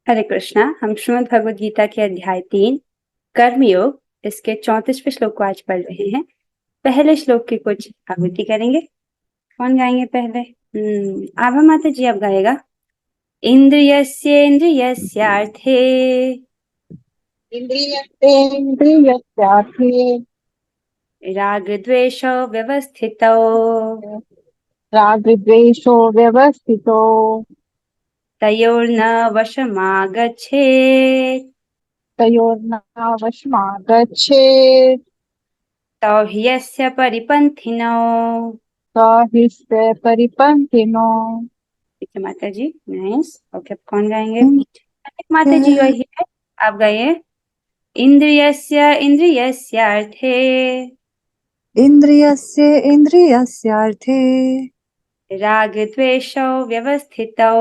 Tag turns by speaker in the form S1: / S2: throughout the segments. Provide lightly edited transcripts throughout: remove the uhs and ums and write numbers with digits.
S1: हरे कृष्णा। हम श्रीमद् भगवद गीता के अध्याय 3 कर्मयोग इसके 34वें श्लोक को आज पढ़ रहे हैं। पहले श्लोक की कुछ आवृत्ति करेंगे। कौन गाएंगे पहले? आभा माता जी आप गाएगा। इंद्रियस्येन्द्रियस्यार्थे
S2: इन्द्रियस्येन्द्रियस्यार्थे
S1: राग द्वेषौ व्यवस्थितौ
S2: रागद्वेषो व्यवस्थितो
S1: तयोर्न वशमागच्छेत्
S2: तयोर्नावशमागच्छेत्
S1: तौ हि यस्य परिपन्थिनौ।
S2: स हि स परिपन्थिनो।
S1: ठीक है माता जी, नाइस। ओके, कौन गाएंगे? माता जी वही है, आप गाइए। इन्द्रियस्य इन्द्रियस्यार्थे
S3: इन्द्रियस्य इन्द्रियस्यार्थे
S1: रागद्वेषौ व्यवस्थितौ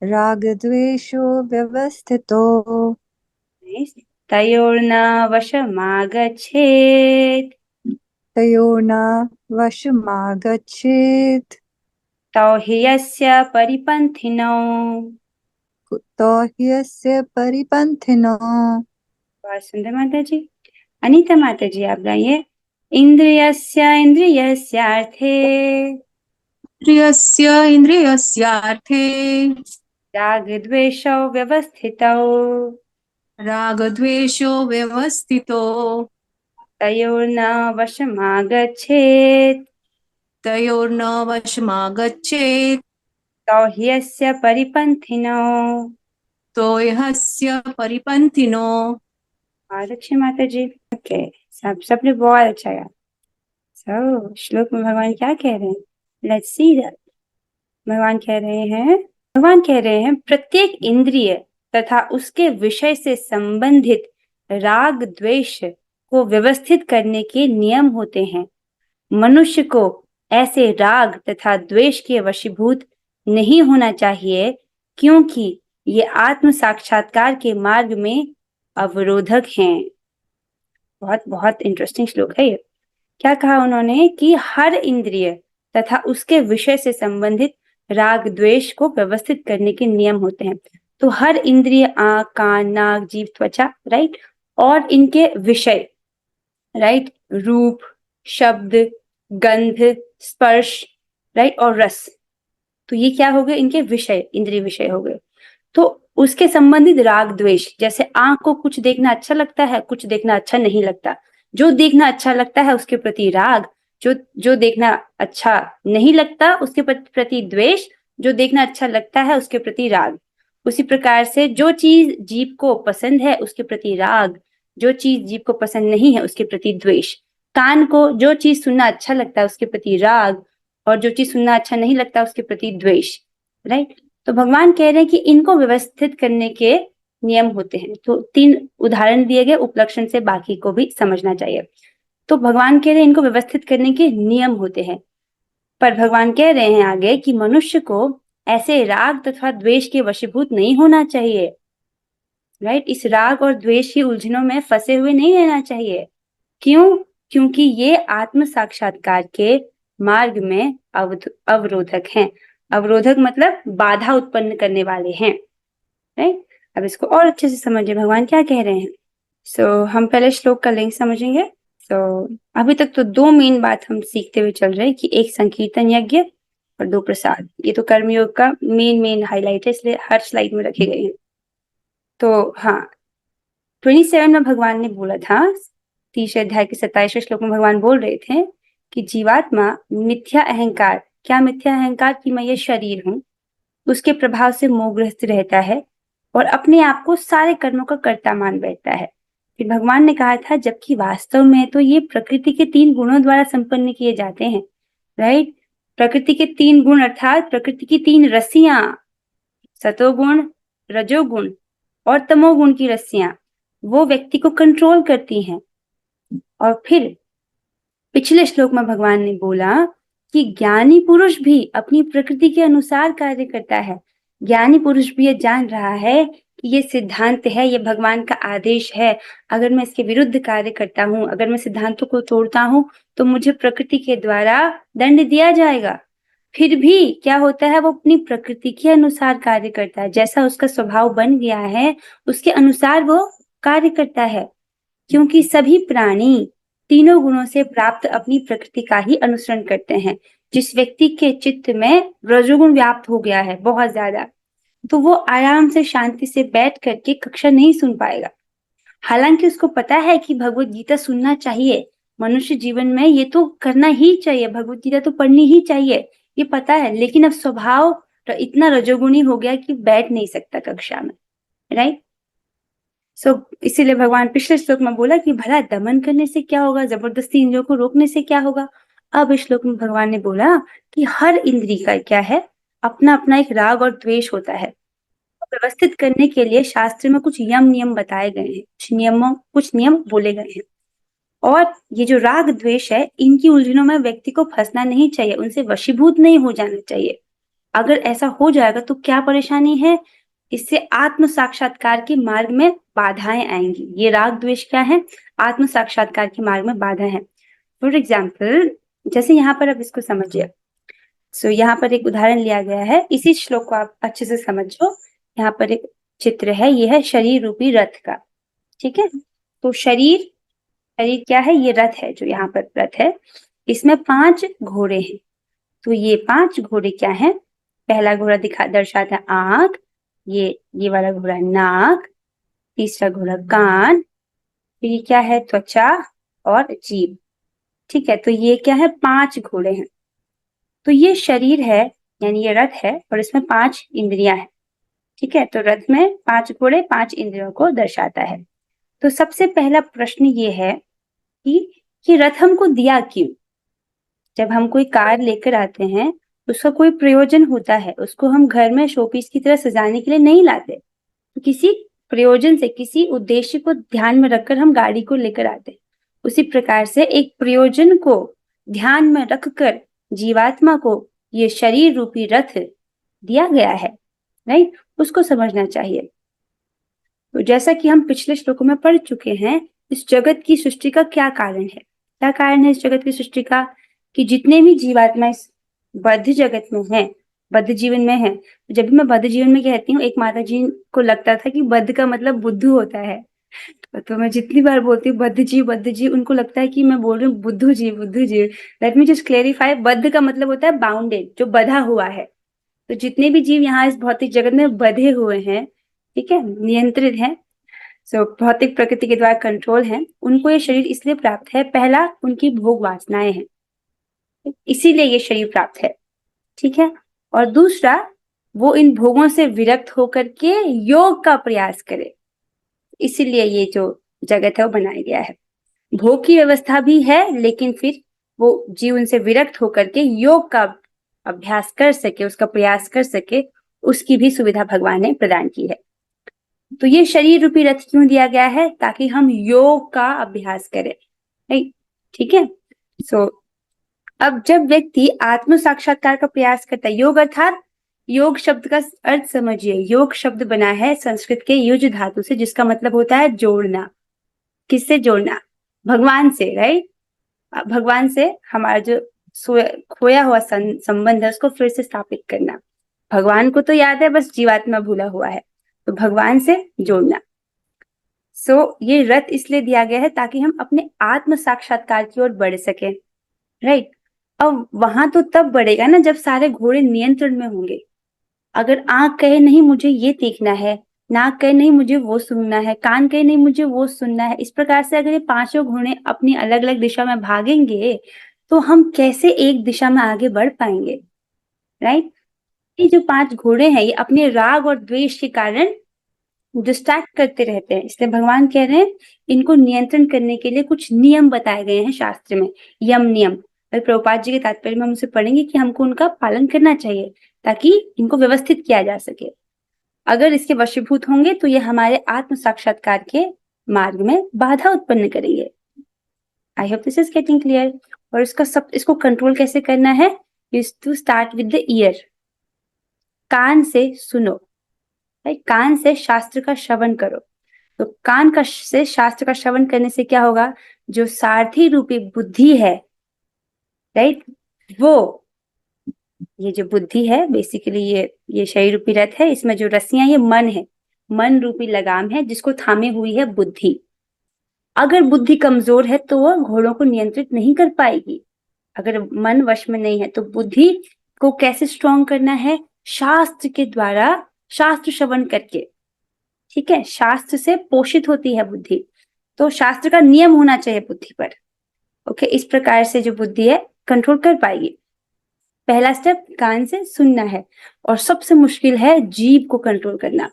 S3: रागद्वेषो व्यवस्थितो
S1: तयोर्न वशमागच्छेत्
S3: तयोर्न वशमागच्छेत्
S1: तौ हि यस्य परिपन्थिनौ।
S3: तो ह्यस्य परिपन्थिनो।
S1: बहुत सुंदर माता जी। अनीता माता जी आप गाइए। इन्द्रियस्य इन्द्रियस्यार्थे
S4: इन्द्रियस्य इन्द्रियस्यार्थे
S1: रागद्वेषौ व्यवस्थितौ
S4: रागद्वेषो व्यवस्थितो
S1: तयोर्न वशमागच्छेत्
S4: तयोर्न वशमागच्छेत्
S1: तौ ह्यस्य परिपन्थिनौ।
S4: तो यस्य परिपन्थिनो।
S1: बहुत अच्छी माता जी। ओके, सबने बहुत अच्छा गाया। श्लोक में भगवान क्या कह रहे हैं? Let's see that. भगवान कह रहे हैं प्रत्येक इंद्रिय तथा उसके विषय से संबंधित राग द्वेष को व्यवस्थित करने के नियम होते हैं। मनुष्य को ऐसे राग तथा द्वेष के वशीभूत नहीं होना चाहिए, क्योंकि ये आत्म साक्षात्कार के मार्ग में अवरोधक हैं। बहुत बहुत इंटरेस्टिंग श्लोक है ये। क्या कहा उन्होंने? कि हर इंद्रिय तथा उसके विषय से संबंधित राग द्वेष को व्यवस्थित करने के नियम होते हैं। तो हर इंद्रिय, आंख, कान, नाक, जीभ, त्वचा, राइट, और इनके विषय, राइट, रूप, शब्द, गंध, स्पर्श, राइट, और रस। तो ये क्या हो गए? इनके विषय, इंद्रिय विषय हो गए। तो उसके संबंधित राग द्वेष, जैसे आंख को कुछ देखना अच्छा लगता है, कुछ देखना अच्छा नहीं लगता। जो देखना अच्छा लगता है उसके प्रति राग, जो जो देखना अच्छा नहीं लगता उसके प्रति द्वेष, जो देखना अच्छा लगता है उसके प्रति राग। उसी प्रकार से जो चीज जीभ को पसंद है उसके प्रति राग, जो चीज जीभ को पसंद नहीं है उसके प्रति द्वेष। कान को जो चीज सुनना अच्छा लगता है उसके प्रति राग, और जो चीज सुनना अच्छा नहीं लगता उसके प्रति द्वेष, राइट। तो भगवान कह रहे हैं कि इनको व्यवस्थित करने के नियम होते हैं। तो 3 उदाहरण दिए गए, उपलक्षण से बाकी को भी समझना चाहिए। तो भगवान कह रहे हैं इनको व्यवस्थित करने के नियम होते हैं। पर भगवान कह रहे हैं आगे कि मनुष्य को ऐसे राग तथा द्वेष के वशीभूत नहीं होना चाहिए, राइट। इस राग और द्वेष की उलझनों में फंसे हुए नहीं रहना चाहिए। क्यों? क्योंकि ये आत्म साक्षात्कार के मार्ग में अवरोधक हैं। अवरोधक मतलब बाधा उत्पन्न करने वाले हैं, राइट। अब इसको और अच्छे से समझिए भगवान क्या कह रहे हैं। हम पहले श्लोक का लिंक समझेंगे। अभी तक तो 2 मेन बात हम सीखते हुए चल रहे हैं कि एक संकीर्तन यज्ञ और 2 प्रसाद। ये तो कर्मयोग का मेन हाईलाइट है, इसलिए हर स्लाइड में रखे गए हैं। तो हाँ, 27 में भगवान ने बोला था, 30 अध्याय के 27वें श्लोक में भगवान बोल रहे थे कि जीवात्मा मिथ्या अहंकार, क्या मिथ्या अहंकार कि मैं ये शरीर हूं, उसके प्रभाव से मोहग्रस्त रहता है और अपने आप को सारे कर्मों का कर्ता मान बैठता है। फिर भगवान ने कहा था जबकि वास्तव में तो ये प्रकृति के 3 गुणों द्वारा संपन्न किए जाते हैं, राइट। प्रकृति के 3 गुण अर्थात प्रकृति की 3 रस्सियां, सतोगुण, रजोगुण और तमोगुण की रस्सियां, वो व्यक्ति को कंट्रोल करती हैं। और फिर पिछले श्लोक में भगवान ने बोला कि ज्ञानी पुरुष भी अपनी प्रकृति के अनुसार कार्य करता है। ज्ञानी पुरुष भी ये जान रहा है कि ये सिद्धांत है, ये भगवान का आदेश है। अगर मैं इसके विरुद्ध कार्य करता हूँ, अगर मैं सिद्धांतों को तोड़ता हूँ, तो मुझे प्रकृति के द्वारा दंड दिया जाएगा। फिर भी क्या होता है, वो अपनी प्रकृति के अनुसार कार्य करता है, जैसा उसका स्वभाव बन गया है उसके अनुसार वो कार्य करता है। क्योंकि सभी प्राणी तीनों गुणों से प्राप्त अपनी प्रकृति का ही अनुसरण करते हैं। जिस व्यक्ति के चित्त में रजोगुण व्याप्त हो गया है बहुत ज्यादा, तो वो आराम से शांति से बैठ करके कक्षा नहीं सुन पाएगा। हालांकि उसको पता है कि भगवत गीता सुनना चाहिए, मनुष्य जीवन में ये तो करना ही चाहिए, भगवत गीता तो पढ़नी ही चाहिए, ये पता है, लेकिन अब स्वभाव इतना रजोगुणी हो गया कि बैठ नहीं सकता कक्षा में, राइट। इसीलिए भगवान पिछले श्लोक में बोला कि भला दमन करने से क्या होगा, जबरदस्ती इंद्रियों को रोकने से क्या होगा। अब इस श्लोक में भगवान ने बोला कि हर इंद्री का क्या है, अपना अपना एक राग और द्वेष होता है। व्यवस्थित करने के लिए शास्त्र में कुछ नियम बताए गए हैं, कुछ नियम बोले गए हैं। और ये जो राग द्वेष है, इनकी उलझनों में व्यक्ति को फंसना नहीं चाहिए, उनसे वशीभूत नहीं हो जाना चाहिए। अगर ऐसा हो जाएगा तो क्या परेशानी है, इससे आत्म साक्षात्कार के मार्ग में बाधाएं आएंगी। ये राग द्वेष क्या है, आत्म साक्षात्कार के मार्ग में बाधा है। फॉर एग्जाम्पल, जैसे यहाँ पर आप इसको समझिए। यहाँ पर एक उदाहरण लिया गया है, इसी श्लोक को आप अच्छे से समझो। यहाँ पर एक चित्र है, ये है शरीर रूपी रथ का, ठीक है। तो शरीर क्या है, ये रथ है, जो यहाँ पर रथ है, इसमें 5 घोड़े हैं। तो ये 5 घोड़े क्या हैं, पहला घोड़ा दर्शाता है आंख, ये वाला घोड़ा नाक, तीसरा घोड़ा कान, फिर ये क्या है, त्वचा और जीभ, ठीक है। तो ये क्या है, 5 घोड़े हैं। तो ये शरीर है, यानी ये रथ है, और इसमें 5 इंद्रियां हैं, ठीक है। तो रथ में 5 घोड़े 5 इंद्रियों को दर्शाता है। तो सबसे पहला प्रश्न ये है कि रथ हमको दिया क्यों। जब हम कोई कार लेकर आते हैं, उसका कोई प्रयोजन होता है, उसको हम घर में शोपीस की तरह सजाने के लिए नहीं लाते, तो किसी प्रयोजन से, किसी उद्देश्य को ध्यान में रखकर हम गाड़ी को लेकर आते हैं। उसी प्रकार से एक प्रयोजन को ध्यान में रखकर जीवात्मा को ये शरीर रूपी रथ दिया गया है, राइट, उसको समझना चाहिए। तो जैसा कि हम पिछले श्लोकों में पढ़ चुके हैं, इस जगत की सृष्टि का क्या कारण है, क्या कारण है इस जगत की सृष्टि का, कि जितने भी जीवात्मा इस बद्ध जगत में हैं, बद्ध जीवन में है। जब भी मैं बद्ध जीवन में कहती हूँ, एक माता जी को लगता था कि बद्ध का मतलब बुद्धू होता है, तो मैं जितनी बार बोलती हूँ बद्ध जी, उनको लगता है कि मैं बोल रही हूँ बुद्धू जी। लेट मी जस्ट क्लेरिफाई, बद्ध का मतलब होता है बाउंडेड, जो बधा हुआ है। तो जितने भी जीव यहाँ इस भौतिक जगत में बधे हुए हैं, ठीक है, नियंत्रित हैं, भौतिक प्रकृति के द्वारा कंट्रोल है, उनको ये शरीर इसलिए प्राप्त है, पहला उनकी भोग वासनाएं हैं, इसीलिए ये शरीर प्राप्त है, ठीक है। और दूसरा, वो इन भोगों से विरक्त होकर के योग का प्रयास करे, इसीलिए ये जो जगत है वो बनाया गया है। भोग की व्यवस्था भी है, लेकिन फिर वो जीव उनसे विरक्त होकर के योग का अभ्यास कर सके, उसका प्रयास कर सके, उसकी भी सुविधा भगवान ने प्रदान की है। तो ये शरीर रूपी रथ क्यों दिया गया है, ताकि हम योग का अभ्यास करें, राइट, ठीक है। अब जब व्यक्ति आत्म साक्षात्कार का प्रयास करता है, योग अर्थात, योग शब्द का अर्थ समझिए, योग शब्द बना है संस्कृत के युज धातु से, जिसका मतलब होता है जोड़ना। किससे जोड़ना, भगवान से, राइट। भगवान से हमारा जो खोया हुआ संबंध है, उसको फिर से स्थापित करना। भगवान को तो याद है, बस जीवात्मा भूला हुआ है, तो भगवान से जोड़ना। ये रथ इसलिए दिया गया है ताकि हम अपने आत्म साक्षात्कार की ओर बढ़ सके, राइट। अब वहां तो तब बढ़ेगा ना जब सारे घोड़े नियंत्रण में होंगे। अगर आंख कहे नहीं मुझे ये देखना है, नाक कहे नहीं मुझे वो सुनना है, कान कहे नहीं मुझे वो सुनना है, इस प्रकार से अगर ये 5 घोड़े अपनी अलग अलग दिशा में भागेंगे, तो हम कैसे एक दिशा में आगे बढ़ पाएंगे, राइट। ये जो 5 घोड़े हैं, ये अपने राग और द्वेष के कारण डिस्ट्रैक्ट करते रहते हैं, इसलिए भगवान कह रहे हैं इनको नियंत्रण करने के लिए कुछ नियम बताए गए हैं शास्त्र में, यम नियम। प्रभुपाद जी के तात्पर्य में हम उसे पढ़ेंगे कि हमको उनका पालन करना चाहिए, ताकि इनको व्यवस्थित किया जा सके। अगर इसके वशीभूत होंगे तो ये हमारे आत्म साक्षात्कार के मार्ग में बाधा उत्पन्न करेंगे। I hope this is getting clear. और इसको कंट्रोल कैसे करना है, is to start with the ear. कान से सुनो, कान से शास्त्र का श्रवण करो। तो कान का से शास्त्र का श्रवण करने से क्या होगा, जो सारथी रूपी बुद्धि है, राइट, वो ये जो बुद्धि है बेसिकली ये शरीर रूपी रथ है, इसमें जो रस्सियां ये मन है, मन रूपी लगाम है जिसको थामे हुई है बुद्धि। अगर बुद्धि कमजोर है तो वो घोड़ों को नियंत्रित नहीं कर पाएगी। अगर मन वश में नहीं है तो बुद्धि को कैसे स्ट्रॉन्ग करना है? शास्त्र के द्वारा, शास्त्र श्रवण करके, ठीक है, शास्त्र से पोषित होती है बुद्धि, तो शास्त्र का नियम होना चाहिए बुद्धि पर। ओके, इस प्रकार से जो बुद्धि है कंट्रोल कर पाएगी। पहला स्टेप कान से सुनना है, और सबसे मुश्किल है जीभ को कंट्रोल करना।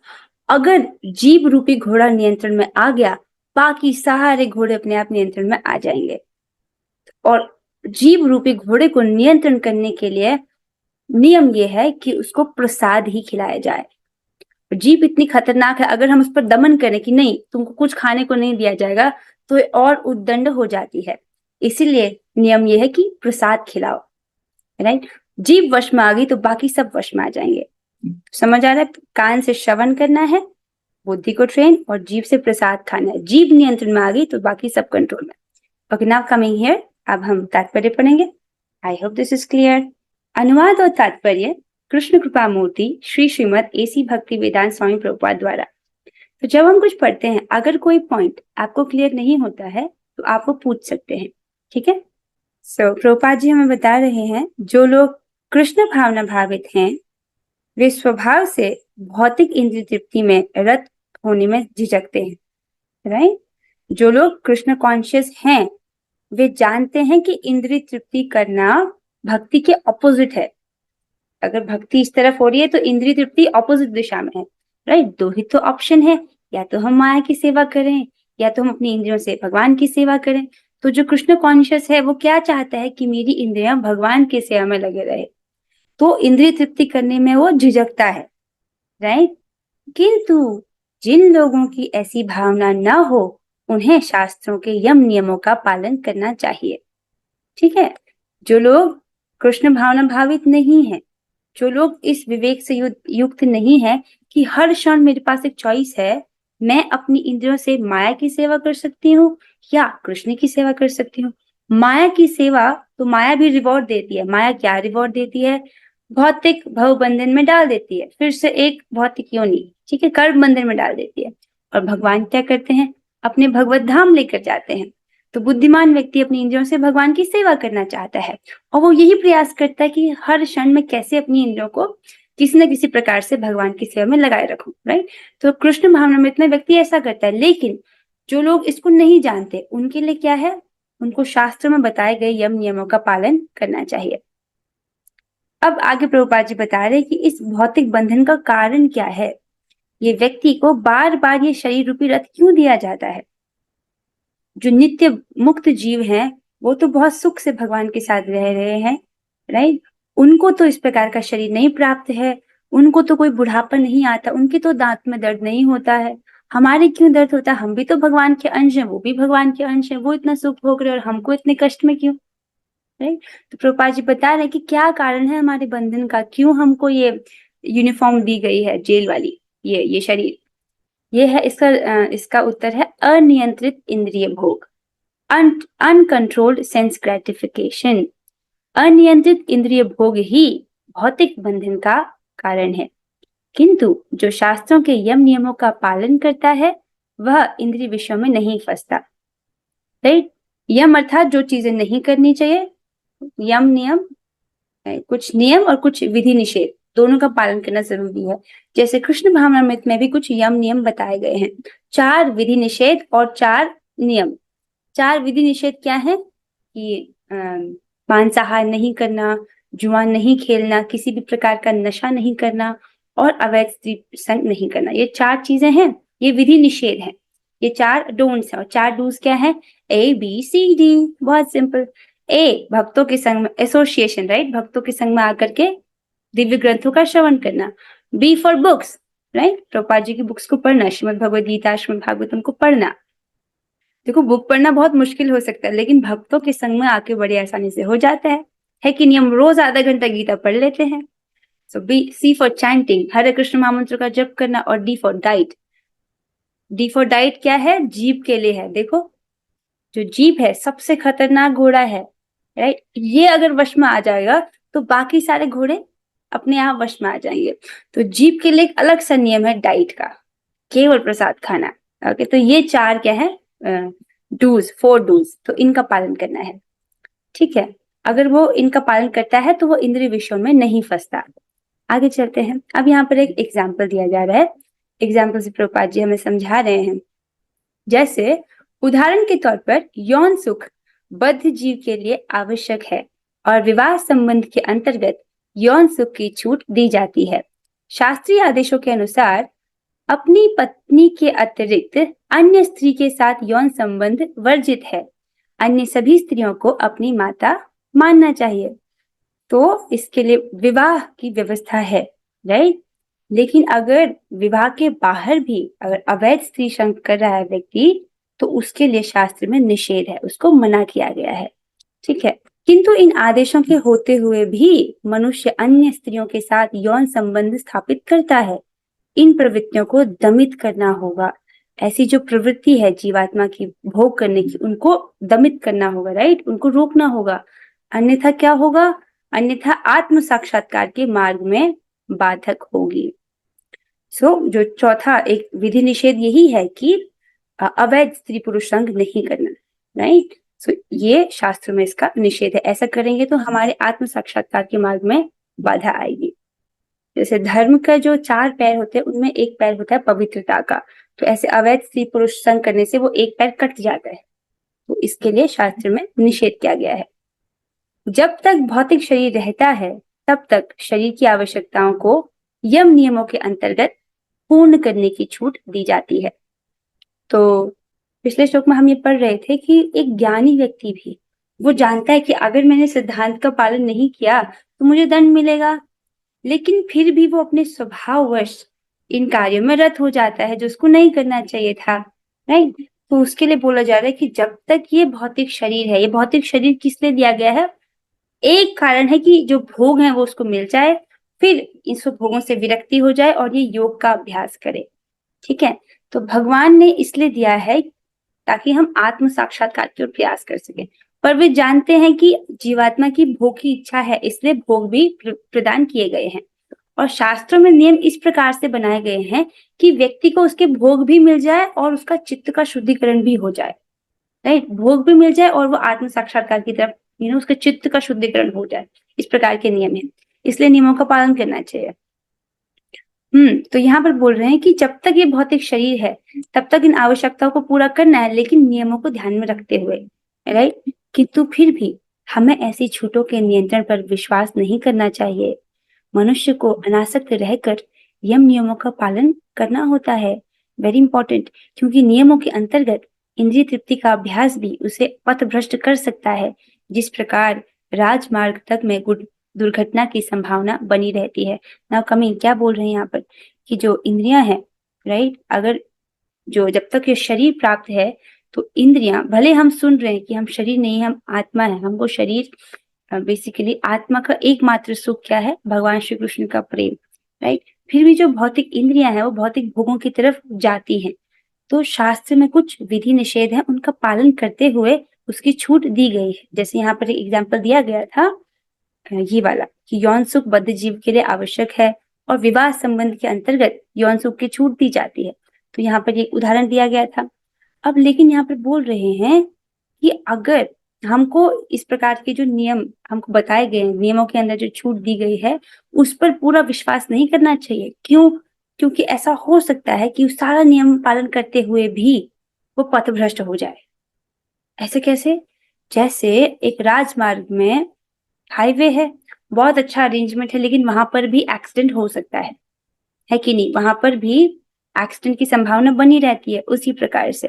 S1: अगर जीभ रूपी घोड़ा नियंत्रण में आ गया, बाकी सारे घोड़े अपने आप नियंत्रण में आ जाएंगे। और जीभ रूपी घोड़े को नियंत्रण करने के लिए नियम यह है कि उसको प्रसाद ही खिलाया जाए। जीभ इतनी खतरनाक है, अगर हम उस पर दमन करें कि नहीं तुमको कुछ खाने को नहीं दिया जाएगा, तो ये और उद्दंड हो जाती है। इसीलिए नियम यह है कि प्रसाद खिलाओ, राइट। जीभ वश में आ गई तो बाकी सब वश में आ जाएंगे। समझ आ रहा है? कान से श्रवण करना है, बुद्धि को ट्रेन, और जीभ से प्रसाद खाना है। जीभ नियंत्रण में आ गई तो बाकी सब कंट्रोल में। ओके, नाउ कमिंग हियर, अब हम तात्पर्य पढ़ेंगे। आई होप दिस इज क्लियर। अनुवाद और तात्पर्य कृष्ण कृपा मूर्ति श्री श्रीमद एसी भक्ति वेदांत स्वामी प्रभुपाद द्वारा। तो जब हम कुछ पढ़ते हैं, अगर कोई पॉइंट आपको क्लियर नहीं होता है तो आप वो पूछ सकते हैं, ठीक है। सो प्रभुपाद जी हमें बता रहे हैं, जो लोग कृष्ण भावना भावित हैं वे स्वभाव से भौतिक इंद्रिय तृप्ति में रत होने में झिझकते हैं, राइट। जो लोग कृष्ण कॉन्शियस हैं वे जानते हैं कि इंद्रिय तृप्ति करना भक्ति के ऑपोजिट है। अगर भक्ति इस तरफ हो रही है तो इंद्रिय तृप्ति ऑपोजिट दिशा में है, राइट। दो ही तो ऑप्शन है, या तो हम माया की सेवा करें या तो हम अपनी इंद्रियों से भगवान की सेवा करें। तो जो कृष्ण कॉन्शियस है वो क्या चाहता है कि मेरी इंद्रियां भगवान की सेवा में लगे रहे, तो इंद्रिय तृप्ति करने में वो झिझकता है, राइट। किंतु जिन लोगों की ऐसी भावना न हो उन्हें शास्त्रों के यम नियमों का पालन करना चाहिए, ठीक है। जो लोग कृष्ण भावना भावित नहीं है, जो लोग इस विवेक से युक्त नहीं है कि हर क्षण मेरे पास एक चॉइस है, मैं अपनी इंद्रियों से माया की सेवा कर सकती हूँ या कृष्ण की सेवा कर सकती हूँ। माया की सेवा तो माया भी रिवॉर्ड देती है। माया क्या रिवॉर्ड देती है? भौतिक भव बंधन में डाल देती है, फिर से एक भौतिक योनि, ठीक है, कर्म बंधन में डाल देती है। और भगवान क्या करते हैं? अपने भगवत धाम लेकर जाते हैं। तो बुद्धिमान व्यक्ति अपनी इंद्रियों से भगवान की सेवा करना चाहता है, और वो यही प्रयास करता है कि हर क्षण में कैसे अपनी इंद्रियों को किसी न किसी प्रकार से भगवान की सेवा में लगाए रखूं, राइट। तो कृष्ण भावना में इतना व्यक्ति ऐसा करता है। लेकिन जो लोग इसको नहीं जानते उनके लिए क्या है? उनको शास्त्र में बताए गए यम नियमों का पालन करना चाहिए। अब आगे प्रभुपाद जी बता रहे हैं कि इस भौतिक बंधन का कारण क्या है, ये व्यक्ति को बार बार ये शरीर रूपी रथ क्यों दिया जाता है। जो नित्य मुक्त जीव हैं वो तो बहुत सुख से भगवान के साथ रह रहे हैं, राइट। उनको तो इस प्रकार का शरीर नहीं प्राप्त है, उनको तो कोई बुढ़ापा नहीं आता, उनके तो दांत में दर्द नहीं होता है। हमारे क्यों दर्द होता है? हम भी तो भगवान के अंश हैं, वो भी भगवान के अंश हैं, वो इतना सुख भोग रहे और हमको इतने कष्ट में क्यों, राइट। तो प्रभुपाद जी बता रहे हैं कि क्या कारण है हमारे बंधन का, क्यों हमको ये यूनिफॉर्म दी गई है जेल वाली, ये शरीर। ये है इसका उत्तर है अनियंत्रित इंद्रिय भोग, अनकंट्रोल्ड सेंस ग्रेटिफिकेशन। अनियंत्रित इंद्रिय भोग ही भौतिक बंधन का कारण है। किंतु जो शास्त्रों के यम नियमों का पालन करता है वह इंद्रिय विषयों में नहीं फंसता, राइट। यम अर्थात जो चीजें नहीं करनी चाहिए, यम नियम, कुछ नियम और कुछ विधि निषेध दोनों का पालन करना जरूरी है। जैसे कृष्ण भावनामृत में भी कुछ यम नियम बताए गए हैं, 4 विधि निषेध और 4 नियम। 4 विधि निषेध क्या है कि मांसाहार नहीं करना, जुआ नहीं खेलना, किसी भी प्रकार का नशा नहीं करना और अवैध स्त्री संग नहीं करना। ये 4 चीजें हैं, ये विधि निषेध है। ये 4 डोंट्स हैं और 4 डूज क्या है? ABCD। बहुत सिंपल। ए, भक्तों के संग में एसोसिएशन, राइट, भक्तों के संग में आकर के दिव्य ग्रंथों का श्रवण करना। B for books, right, Prabhupada ji की बुक्स को पढ़ना, श्रीमद् भगवद गीता, श्रीमद् भागवतम को पढ़ना। देखो बुक पढ़ना बहुत मुश्किल हो सकता है लेकिन भक्तों के संग में आके बड़ी आसानी से हो जाता है कि नहीं? हम रोज आधा घंटा गीता पढ़ लेते हैं। सो बी, सी फॉर चैंटिंग, हरे कृष्ण महामंत्र का जप करना। और D for diet. D for diet क्या है? जीभ के लिए है। देखो जो जीभ है सबसे खतरनाक घोड़ा है, राइट। ये अगर वश में आ जाएगा तो बाकी सारे घोड़े अपने आप वश में आ जाएंगे। तो जीभ के लिए एक अलग सा नियम है डाइट का, केवल प्रसाद खाना। ओके, तो ये 4 क्या है, डूज, 4 डूज, तो इनका पालन करना है। ठीक है, अगर वो इनका पालन करता है तो वो इंद्रिय विषयों में नहीं फंसता। आगे चलते हैं। अब यहाँ पर एक एग्जाम्पल दिया जा रहा है, एग्जाम्पल से प्रभुपाद जी हमें समझा रहे हैं। जैसे उदाहरण के तौर पर यौन सुख बद्ध जीव के लिए आवश्यक है और विवाह संबंध के अंतर्गत यौन सुख की छूट दी जाती है। शास्त्रीय आदेशों के अनुसार अपनी पत्नी के अतिरिक्त अन्य स्त्री के साथ यौन संबंध वर्जित है। अन्य सभी स्त्रियों को अपनी माता मानना चाहिए। तो इसके लिए विवाह की व्यवस्था है, राइट। लेकिन अगर विवाह के बाहर भी अगर अवैध स्त्री संग कर रहा है व्यक्ति, तो उसके लिए शास्त्र में निषेध है, उसको मना किया गया है। ठीक है, किंतु इन आदेशों के होते हुए भी मनुष्य अन्य स्त्रियों के साथ यौन संबंध स्थापित करता है। इन प्रवृत्तियों को दमित करना होगा। ऐसी जो प्रवृत्ति है जीवात्मा की भोग करने की, उनको दमित करना होगा, राइट, उनको रोकना होगा। अन्यथा क्या होगा, अन्यथा आत्म साक्षात्कार के मार्ग में बाधक होगी। जो चौथा एक विधि निषेध यही है कि अवैध स्त्री पुरुष संग नहीं करना, राइट। ये शास्त्र में इसका निषेध है। ऐसा करेंगे तो हमारे आत्म साक्षात्कार के मार्ग में बाधा आएगी। जैसे धर्म का जो 4 पैर होते हैं उनमें एक पैर होता है पवित्रता का, तो ऐसे अवैध स्त्री पुरुष संग करने से वो एक पैर कट जाता है, तो इसके लिए शास्त्र में निषेध किया गया है। जब तक भौतिक शरीर रहता है तब तक शरीर की आवश्यकताओं को यम नियमों के अंतर्गत पूर्ण करने की छूट दी जाती है। तो पिछले श्लोक में हम ये पढ़ रहे थे कि एक ज्ञानी व्यक्ति भी वो जानता है कि अगर मैंने सिद्धांत का पालन नहीं किया तो मुझे दंड मिलेगा, लेकिन फिर भी वो अपने स्वभाववश इन कार्यों में रत हो जाता है जो उसको नहीं करना चाहिए था, राइट। तो उसके लिए बोला जा रहा है कि जब तक ये भौतिक शरीर है, ये भौतिक शरीर किस लिए दिया गया है, एक कारण है कि जो भोग है वो उसको मिल जाए, फिर इन सब भोगों से विरक्ति हो जाए और ये योग का अभ्यास करे। ठीक है, तो भगवान ने इसलिए दिया है ताकि हम आत्म साक्षात्कार की ओर प्रयास कर सके। पर वे जानते हैं कि जीवात्मा की भोग की इच्छा है, इसलिए भोग भी प्रदान किए गए हैं। और शास्त्रों में नियम इस प्रकार से बनाए गए हैं कि व्यक्ति को उसके भोग भी मिल जाए और उसका चित्त का शुद्धिकरण भी हो जाए, राइट। भोग भी मिल जाए और वो आत्म साक्षात्कार की तरफ उसके चित्त का शुद्धिकरण हो जाए। इस प्रकार के नियम है, इसलिए नियमों का पालन करना चाहिए। तो यहाँ पर बोल रहे हैं कि जब तक ये भौतिक शरीर है तब तक इन आवश्यकताओं को पूरा करना है, लेकिन नियमों को ध्यान में रखते हुए, राइट। किंतु फिर भी हमें ऐसी छूटों के नियंत्रण पर विश्वास नहीं करना चाहिए। मनुष्य को अनासक्त रहकर यम नियमों का पालन करना होता है, वेरी इंपॉर्टेंट, क्योंकि नियमों के अंतर्गत इंद्रिय तृप्ति का अभ्यास भी उसे पथ भ्रष्ट कर सकता है। जिस प्रकार राजमार्ग तक में दुर्घटना की संभावना बनी रहती है। नाउ कमिंग, क्या बोल रहे हैं यहाँ पर कि जो इंद्रियां हैं, राइट, अगर जो जब तक ये शरीर प्राप्त है तो इंद्रियां, भले हम सुन रहे हैं कि हम शरीर नहीं, हम आत्मा है, हमको शरीर बेसिकली आत्मा का एकमात्र सुख क्या है, भगवान श्री कृष्ण का प्रेम, राइट। फिर भी जो भौतिक इंद्रियां हैं वो भौतिक भोगों की तरफ जाती हैं। तो शास्त्र में कुछ विधि निषेध है, उनका पालन करते हुए उसकी छूट दी गई है। जैसे यहाँ पर एक एग्जाम्पल दिया गया था ये वाला कि यौन सुख बद्ध जीव के लिए आवश्यक है और विवाह संबंध के अंतर्गत यौन सुख की छूट दी जाती है। तो यहाँ पर एक उदाहरण दिया गया था। अब लेकिन यहाँ पर बोल रहे हैं कि अगर हमको इस प्रकार के जो नियम हमको बताए गए हैं, नियमों के अंदर जो छूट दी गई है, उस पर पूरा विश्वास नहीं करना चाहिए। क्यों? क्योंकि ऐसा हो सकता है कि उस सारा नियम पालन करते हुए भी वो पथभ्रष्ट हो जाए। ऐसे कैसे? जैसे एक राजमार्ग में हाईवे है, बहुत अच्छा अरेंजमेंट है, लेकिन वहां पर भी एक्सीडेंट हो सकता है कि नहीं? वहां पर भी एक्सीडेंट की संभावना बनी रहती है। उसी प्रकार से,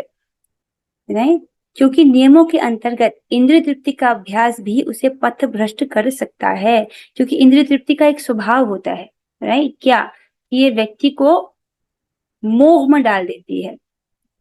S1: राइट, क्योंकि नियमों के अंतर्गत इंद्रिय तृप्ति का अभ्यास भी उसे पथ भ्रष्ट कर सकता है। क्योंकि इंद्रिय तृप्ति का एक स्वभाव होता है, राइट, क्या ये व्यक्ति को मोह में डाल देती है,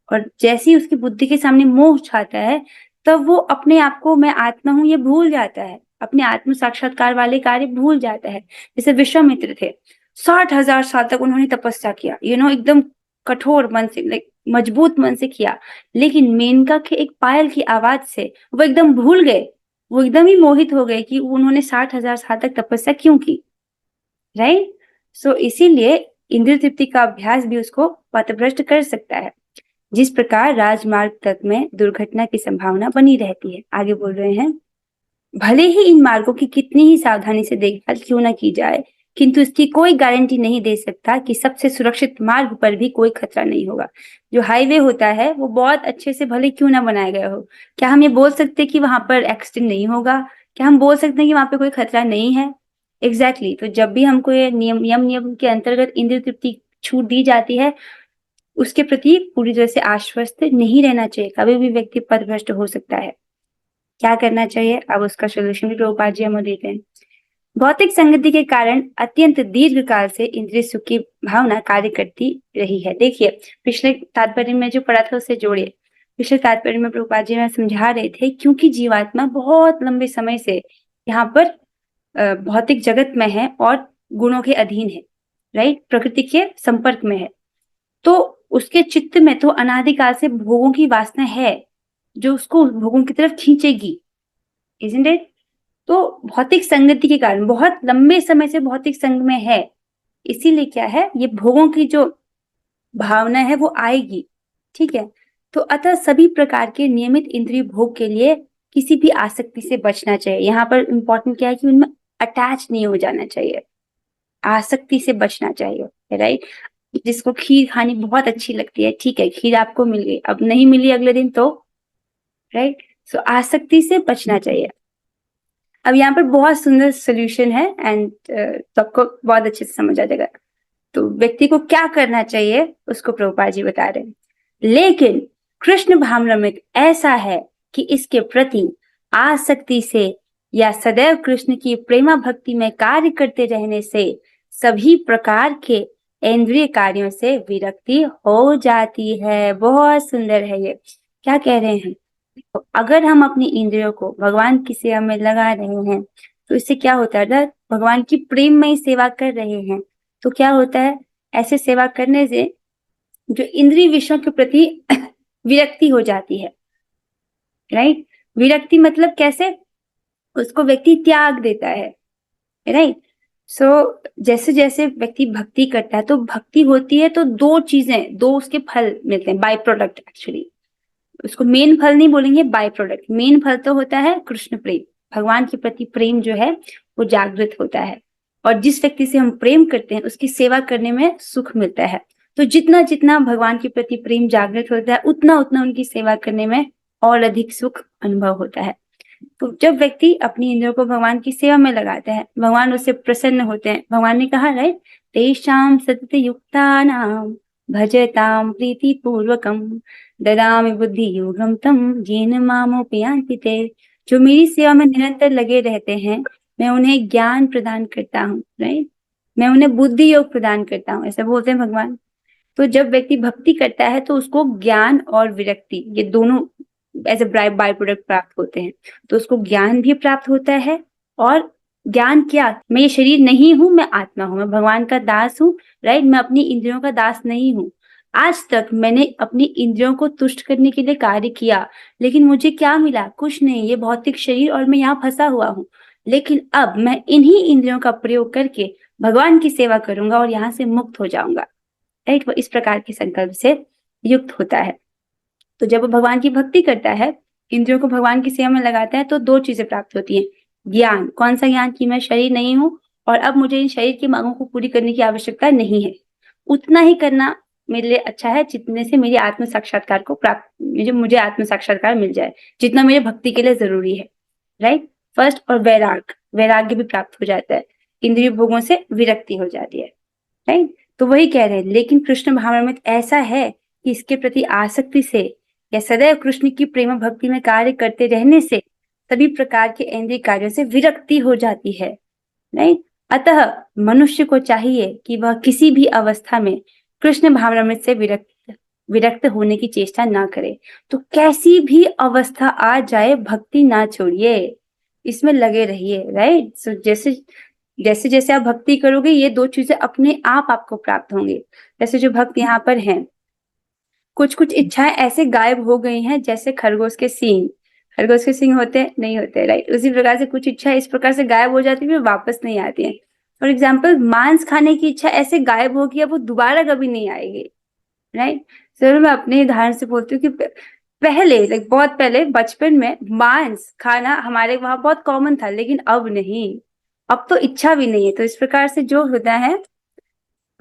S1: और जैसे ही उसकी बुद्धि के सामने मोह छाता है तब वो अपने आप को मैं आत्मा हूं ये भूल जाता है, अपने आत्म साक्षात्कार वाले कार्य भूल जाता है। जैसे विश्वामित्र थे, 60,000 साल तक उन्होंने तपस्या किया, एकदम कठोर मन से, लाइक मजबूत मन से किया, लेकिन मेनका के एक पायल की आवाज से वो एकदम भूल गए, वो एकदम ही मोहित हो गए कि उन्होंने 60,000 साल तक तपस्या क्यों की। राइट। सो इसीलिए इंद्रिय तृप्ति का अभ्यास भी उसको पथभ्रष्ट कर सकता है। जिस प्रकार राजमार्ग तक में दुर्घटना की संभावना बनी रहती है। आगे बोल रहे हैं, भले ही इन मार्गों की कितनी ही सावधानी से देखभाल क्यों न की जाए, किंतु इसकी कोई गारंटी नहीं दे सकता कि सबसे सुरक्षित मार्ग पर भी कोई खतरा नहीं होगा। जो हाईवे होता है वो बहुत अच्छे से भले क्यों ना बनाया गया हो, क्या हम ये बोल सकते हैं कि वहां पर एक्सीडेंट नहीं होगा? क्या हम बोल सकते हैं कि वहां पे कोई खतरा नहीं है? एग्जैक्टली। तो जब भी हमको ये नियम के अंतर्गत इंद्रिय तृप्ति छूट दी जाती है, उसके प्रति पूरी तरह से आश्वस्त नहीं रहना चाहिए। कभी भी व्यक्ति पथभ्रष्ट हो सकता है। क्या करना चाहिए? अब उसका सोल्यूशन भी प्रभुपाद जी हमें देते हैं। भौतिक संगति के कारण अत्यंत दीर्घ काल से इंद्रिय सुख की भावना कार्य करती रही है। देखिए, पिछले तात्पर्य में जो पढ़ा था उससे जोड़िए। पिछले तात्पर्य में प्रभुपाद जी हमें समझा रहे थे, क्योंकि जीवात्मा बहुत लंबे समय से यहाँ पर भौतिक जगत में है और गुणों के अधीन है, राइट, प्रकृति के संपर्क में है, तो उसके चित्त में तो अनादिकाल से भोगों की वासना है जो उसको भोगों की तरफ खींचेगी, isn't it? तो भौतिक संगति के कारण बहुत लंबे समय से भौतिक संग में है, इसीलिए क्या है, ये भोगों की जो भावना है वो आएगी। ठीक है, तो अतः सभी प्रकार के नियमित इंद्रिय भोग के लिए किसी भी आसक्ति से बचना चाहिए। यहाँ पर इंपॉर्टेंट क्या है कि उनमें अटैच नहीं हो जाना चाहिए, आसक्ति से बचना चाहिए, राइट। जिसको खीर खानी बहुत अच्छी लगती है, ठीक है, खीर आपको मिल गई, अब नहीं मिली अगले दिन तो, राइट। सो आसक्ति से बचना चाहिए। अब यहाँ पर बहुत सुंदर सोल्यूशन है एंड सबको बहुत अच्छे से समझ आ जाएगा। तो व्यक्ति को क्या करना चाहिए उसको प्रभुपाद जी बता रहे हैं। लेकिन कृष्ण भावनामृत ऐसा है कि इसके प्रति आसक्ति से या सदैव कृष्ण की प्रेमा भक्ति में कार्य करते रहने से सभी प्रकार के इंद्रिय कार्यों से विरक्ति हो जाती है। बहुत सुंदर है ये। क्या कह रहे हैं, तो अगर हम अपनी इंद्रियों को भगवान की सेवा में लगा रहे हैं तो इससे क्या होता है, अगर भगवान की प्रेममय सेवा कर रहे हैं तो क्या होता है, ऐसे सेवा करने से जो इंद्रिय विषयों के प्रति विरक्ति हो जाती है, राइट। विरक्ति मतलब कैसे, उसको व्यक्ति त्याग देता है, राइट। सो जैसे जैसे व्यक्ति भक्ति करता है तो भक्ति होती है तो दो चीजें, दो उसके फल मिलते हैं, बाय प्रोडक्ट एक्चुअली। उसको मेन फल नहीं बोलेंगे, बाय प्रोडक्ट। मेन फल तो होता है कृष्ण प्रेम, भगवान के प्रति प्रेम जो है वो जागृत होता है, और जिस व्यक्ति से हम प्रेम करते हैं उसकी सेवा करने में सुख मिलता है। तो जितना जितना भगवान के प्रति प्रेम जागृत होता है उतना उतना उनकी सेवा करने में और अधिक सुख अनुभव होता है। तो जब व्यक्ति अपनी इंद्रियों को भगवान की सेवा में लगाता है, भगवान उससे प्रसन्न होते हैं। भगवान ने कहा, राइट, तेषां सतत युक्तानां भजतां प्रीति पूर्वकम ददामि बुद्धि योगम तम येन मामोपयान्ति ते। जो मेरी सेवा में निरंतर लगे रहते हैं मैं उन्हें ज्ञान प्रदान करता हूँ, राइट, मैं उन्हें बुद्धि योग प्रदान करता हूँ, ऐसा बोलते हैं भगवान। तो जब व्यक्ति भक्ति करता है तो उसको ज्ञान और विरक्ति ये दोनों एज ए बाय प्रोडक्ट प्राप्त होते हैं। तो उसको ज्ञान भी प्राप्त होता है, और ज्ञान क्या, मैं ये शरीर नहीं हूं, मैं आत्मा हूं, मैं भगवान का दास हूँ, राइट, मैं अपनी इंद्रियों का दास नहीं हूँ। आज तक मैंने अपनी इंद्रियों को तुष्ट करने के लिए कार्य किया, लेकिन मुझे क्या मिला, कुछ नहीं, ये भौतिक शरीर और मैं यहाँ फंसा हुआ हूँ। लेकिन अब मैं इन्हीं इंद्रियों का प्रयोग करके भगवान की सेवा करूंगा और यहाँ से मुक्त हो जाऊंगा, राइट। वो इस प्रकार के संकल्प से युक्त होता है। तो जब वो भगवान की भक्ति करता है, इंद्रियों को भगवान की सेवा में लगाता है, तो दो चीजें प्राप्त होती हैं। ज्ञान, कौन सा ज्ञान, कि मैं शरीर नहीं हूँ और अब मुझे इन शरीर की मांगों को पूरी करने की आवश्यकता नहीं है, उतना ही करना मेरे लिए अच्छा है जितने से मेरे आत्म साक्षात्कार को प्राप्त, मुझे आत्म साक्षात्कार मिल जाए, जितना मेरे भक्ति के लिए जरूरी है, राइट। फर्स्ट, और वैराग्य भी प्राप्त हो जाता है, इंद्रिय भोगों से विरक्ति हो जाती है, राइट। तो वही कह रहे हैं, लेकिन कृष्ण भावनामृत ऐसा है कि इसके प्रति आसक्ति से या सदैव कृष्ण की प्रेम भक्ति में कार्य करते रहने से सभी प्रकार के इंद्रिय कार्यों से विरक्ति हो जाती है, राइट। अतः मनुष्य को चाहिए कि वह किसी भी अवस्था में कृष्ण भावनामृत से विरक्त होने की चेष्टा ना करे। तो कैसी भी अवस्था आ जाए भक्ति ना छोड़िए, इसमें लगे रहिए, राइट। सो जैसे जैसे आप भक्ति करोगे ये दो चीजें अपने आप आपको प्राप्त होंगे। जैसे जो भक्त यहाँ पर हैं, कुछ कुछ इच्छाएं ऐसे गायब हो गई हैं जैसे खरगोश के सींग होते नहीं होते, राइट। उसी प्रकार से कुछ इच्छाएं इस प्रकार से गायब हो जाती है, वापस नहीं आती हैं। फॉर एग्जाम्पल मांस खाने की इच्छा ऐसे गायब होगी, अब वो दोबारा कभी नहीं आएगी, राइट। जरूर मैं अपने उदाहरण से बोलती हूँ कि पहले लाइक बहुत पहले बचपन में मांस खाना हमारे वहां बहुत कॉमन था, लेकिन अब नहीं, अब तो इच्छा भी नहीं है। तो इस प्रकार से जो होता है,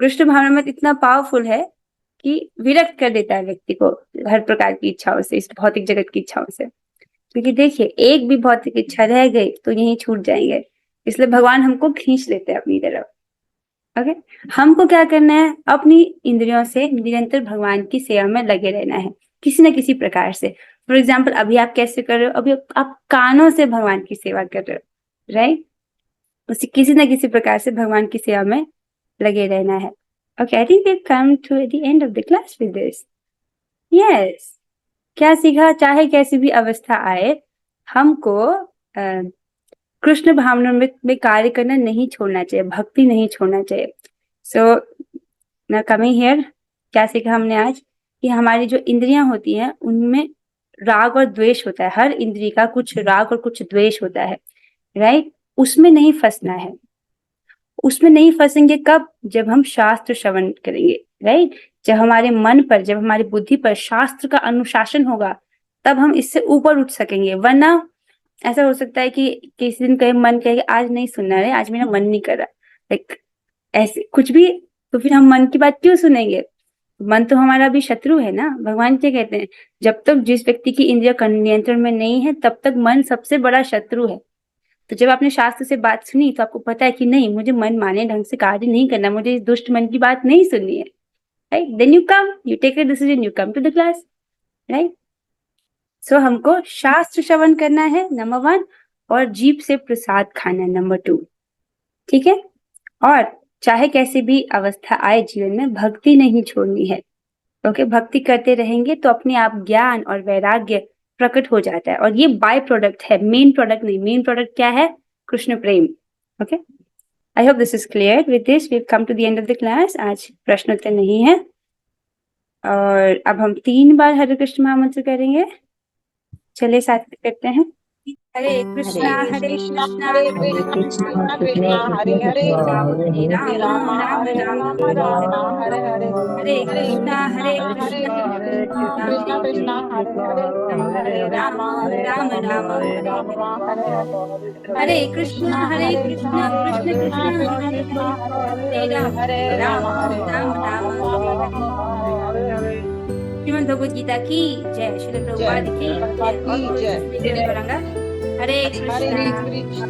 S1: कृष्ण भावनामृत इतना पावरफुल है कि विरक्त कर देता है व्यक्ति को हर प्रकार की इच्छाओं से, इस भौतिक जगत की इच्छाओं से। क्योंकि देखिए, एक भी भौतिक इच्छा रह गई तो यहीं छूट जाएंगे, इसलिए भगवान हमको खींच लेते हैं अपनी तरफ। ओके, हमको क्या करना है, अपनी इंद्रियों से निरंतर भगवान की सेवा में लगे रहना है, किसी न किसी प्रकार से। फॉर एग्जाम्पल अभी आप कैसे कर रहे हो, अभी आप कानों से भगवान की सेवा कर रहे हो, राइट। उसी किसी न किसी प्रकार से भगवान की सेवा में लगे रहना है। Okay, I think we have come to the end of the class with this. Yes, क्या सीखा, चाहे कैसी भी अवस्था आए, हमको कृष्ण भावनामृत में कार्य करना नहीं छोड़ना चाहिए, भक्ति नहीं छोड़ना चाहिए। सो ना कमिंग हियर, क्या सीखा हमने आज, कि हमारी जो इंद्रियां होती हैं उनमें राग और द्वेष होता है, हर इंद्रिय का कुछ राग और कुछ द्वेष होता है, राइट। उसमें नहीं फंसना है। उसमें नहीं फंसेंगे कब, जब हम शास्त्र श्रवण करेंगे, राइट। जब हमारे मन पर, जब हमारी बुद्धि पर शास्त्र का अनुशासन होगा, तब हम इससे ऊपर उठ सकेंगे। वरना ऐसा हो सकता है कि किसी दिन कहे मन कहे आज नहीं सुनना है, आज मेरा मन नहीं कर रहा, लाइक ऐसे कुछ भी, तो फिर हम मन की बात क्यों सुनेंगे। मन तो हमारा भी शत्रु है ना। भगवान क्या कहते हैं, जब तक जिस व्यक्ति की इंद्रिय नियंत्रण में नहीं है, तब तक मन सबसे बड़ा शत्रु है। तो जब आपने शास्त्र से बात सुनी तो आपको पता है कि नहीं, मुझे मन माने ढंग से कार्य नहीं करना, मुझे इस दुष्ट मन की बात नहीं सुननी है, right. Then you come, you take a decision, you come to the class, right. So हमको शास्त्र श्रवण करना है नंबर 1, और जीभ से प्रसाद खाना नंबर 2, ठीक है। और चाहे कैसी भी अवस्था आए जीवन में, भक्ति नहीं छोड़नी है। ओके, भक्ति करते रहेंगे तो अपने आप ज्ञान और वैराग्य प्रकट हो जाता है, और ये बाय प्रोडक्ट है, मेन प्रोडक्ट नहीं। मेन प्रोडक्ट क्या है, कृष्ण प्रेम। Okay, I hope this is clear. With this we have come to the end of the class. आज प्रश्न उत्तर नहीं है, और अब हम 3 बार हरे कृष्ण महामंत्र करेंगे। चलिए साथ में करते हैं। हरे कृष्णा हरे कृष्णा
S2: हरे कृष्णा कृष्णा हरे हरे
S1: हरे
S2: हरे
S1: राम
S2: राम
S1: राम
S2: हरे
S1: राम
S2: राम
S1: हरे
S2: राम
S1: हरे।
S2: राम हरे हरे
S1: हरे
S2: हरे
S1: कृष्णा
S2: कृष्णा हरे
S1: कृष्णा
S2: कृष्णा
S1: हरे
S2: कृष्णा हरे हरे
S1: हरे
S2: हरे
S1: राम
S2: राम हरे
S1: राम
S2: राम
S1: राम
S2: राम
S1: हरे
S2: राम
S1: हरे।
S2: हरे हरे
S1: हरे
S2: हरे
S1: कृष्णा
S2: कृष्णा
S1: कृष्ण
S2: कृष्णा
S1: कृष्ण
S2: कृष्ण
S1: हरे
S2: कृष्णा हरे
S1: हरे
S2: हरे
S1: राम
S2: हरे
S1: राम
S2: राम
S1: राम
S2: राम
S1: हरे
S2: राम
S1: हरे।
S2: हरे हरे
S1: श्रीमद् भगवद गीता की जय, श्रील
S2: जय
S1: प्रभुपाद की
S2: प्रभुपाद
S1: जय। और
S2: की
S1: कोई
S2: जय
S1: रिपीट करेंगे। हरे
S2: हरे
S1: कृष्णा
S2: कृष्ण